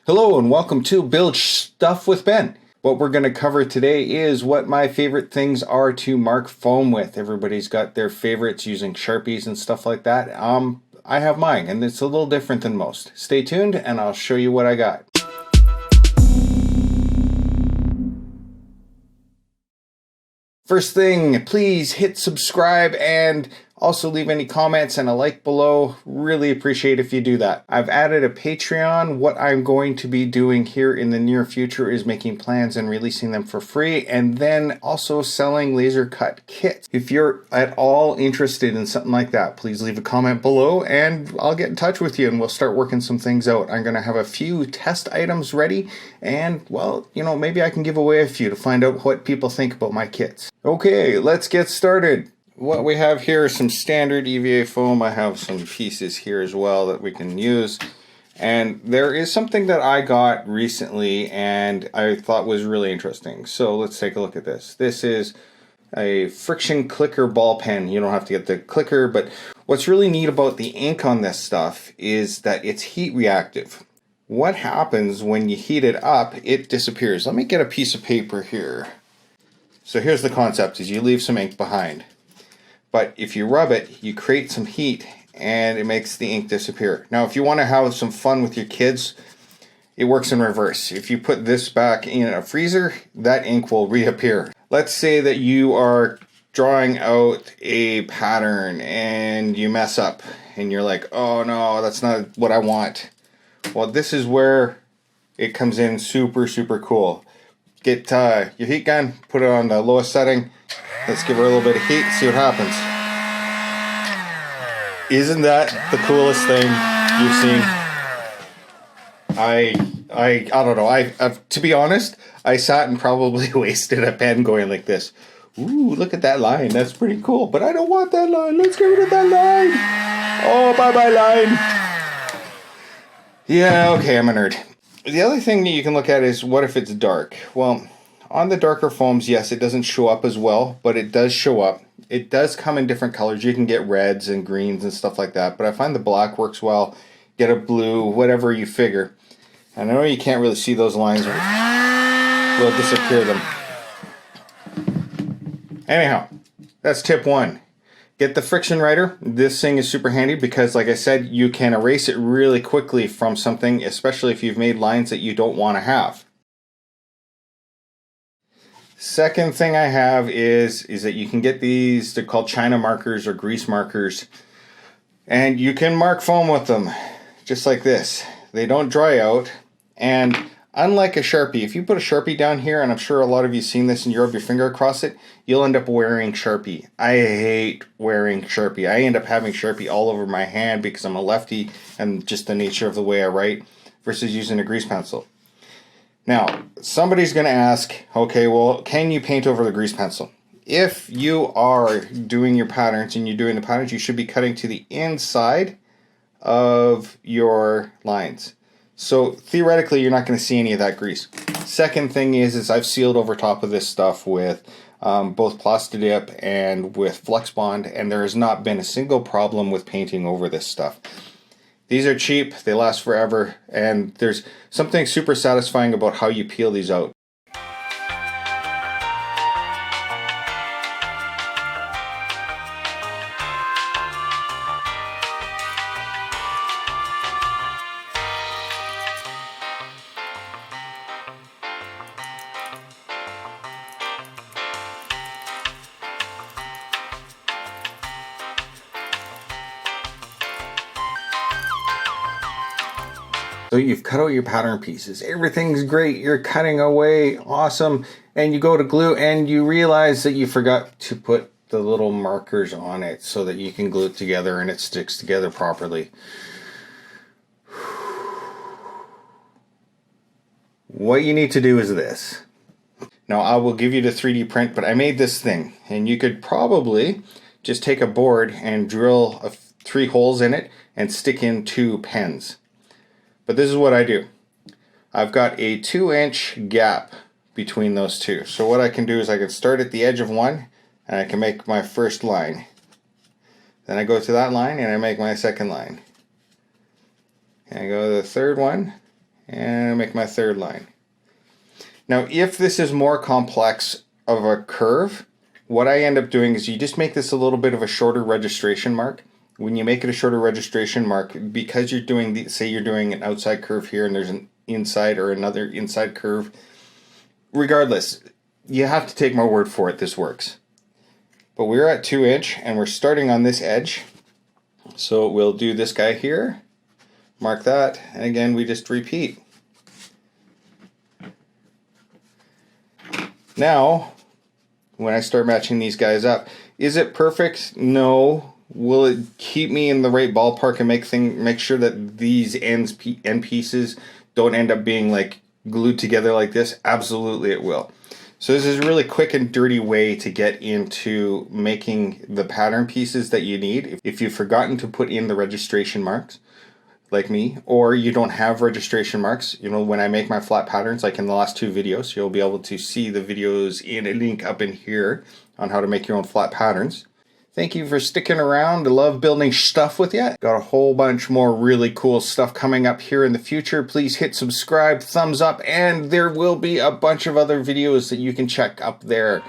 Hello and welcome to Build Stuff with Ben. What we're going to cover today is what my favorite things are to mark foam with. Everybody's got their favorites using Sharpies and stuff like that. I have mine and it's a little different than most. Stay tuned and I'll show you what I got. First thing, please hit subscribe and also leave any comments and a like below. Really appreciate if you do that. I've added a Patreon. What I'm going to be doing here in the near future is making plans and releasing them for free, and then also selling laser cut kits. If you're at all interested in something like that, please leave a comment below and I'll get in touch with you and we'll start working some things out. I'm going to have a few test items ready and, well, maybe I can give away a few to find out what people think about my kits. Okay, let's get started. What we have here is some standard EVA foam. I have some pieces here as well that we can use. And there is something that I got recently and I thought was really interesting. So let's take a look at this. This is a friction clicker ball pen. You don't have to get the clicker, but what's really neat about the ink on this stuff is that it's heat reactive. What happens when you heat it up, it disappears. Let me get a piece of paper here. So here's the concept, is you leave some ink behind. But if you rub it, you create some heat and it makes the ink disappear. Now, if you want to have some fun with your kids, it works in reverse. If you put this back in a freezer, that ink will reappear. Let's say that you are drawing out a pattern and you mess up and you're like, oh no, that's not what I want. Well, this is where it comes in super, super cool. Get your heat gun, put it on the lowest setting. Let's give her a little bit of heat, see what happens. Isn't that the coolest thing you've seen? I don't know. I've, to be honest, I sat and probably wasted a pen going like this. Ooh, look at that line. That's pretty cool. But I don't want that line. Let's get rid of that line. Oh, bye-bye line. Yeah, okay, I'm a nerd. The other thing that you can look at is, what if it's dark? Well, on the darker foams, yes, it doesn't show up as well, but it does show up. It does come in different colors. You can get reds and greens and stuff like that, but I find the black works well. Get a blue, whatever you figure. And I know you can't really see those lines. We'll disappear them. Anyhow, that's tip one. Get the friction writer. This thing is super handy because, like I said, you can erase it really quickly from something, especially if you've made lines that you don't want to have. Second thing I have is that you can get these, they're called China markers or grease markers, and you can mark foam with them, just like this. They don't dry out, and unlike a Sharpie, if you put a Sharpie down here, and I'm sure a lot of you have seen this and you rub your finger across it, you'll end up wearing Sharpie. I hate wearing Sharpie. I end up having Sharpie all over my hand because I'm a lefty and just the nature of the way I write versus using a grease pencil. Now, somebody's going to ask, okay, well, can you paint over the grease pencil? If you are doing your patterns and you're doing the patterns, you should be cutting to the inside of your lines. So theoretically, you're not going to see any of that grease. Second thing is I've sealed over top of this stuff with both Plastidip and with Flux Bond, and there has not been a single problem with painting over this stuff. These are cheap, they last forever, and there's something super satisfying about how you peel these out. So you've cut out your pattern pieces, everything's great, you're cutting away, awesome, and you go to glue and you realize that you forgot to put the little markers on it so that you can glue it together and it sticks together properly. What you need to do is this. Now I will give you the 3D print, but I made this thing, and you could probably just take a board and drill 3 holes in it and stick in 2 pens. But this is what I do. I've got a 2-inch gap between those two. So what I can do is I can start at the edge of one and I can make my first line. Then I go to that line and I make my second line. And I go to the third one And make my third line. Now, if this is more complex of a curve, what I end up doing is you just make this a little bit of a shorter registration mark. When you make it a shorter registration mark, because you're doing, say you're doing an outside curve here and there's an inside or another inside curve, regardless, you have to take my word for it, this works. But we're at 2 inch and we're starting on this edge. So we'll do this guy here, mark that, and again we just repeat. Now, when I start matching these guys up, is it perfect? No. Will it keep me in the right ballpark and make sure that these end pieces don't end up being like glued together like this? Absolutely it will. So this is a really quick and dirty way to get into making the pattern pieces that you need. If you've forgotten to put in the registration marks, like me, or you don't have registration marks, you know, when I make my flat patterns, like in the last 2 videos, you'll be able to see the videos in a link up in here on how to make your own flat patterns. Thank you for sticking around. I love building stuff with you. Got a whole bunch more really cool stuff coming up here in the future. Please hit subscribe, thumbs up, and there will be a bunch of other videos that you can check up there.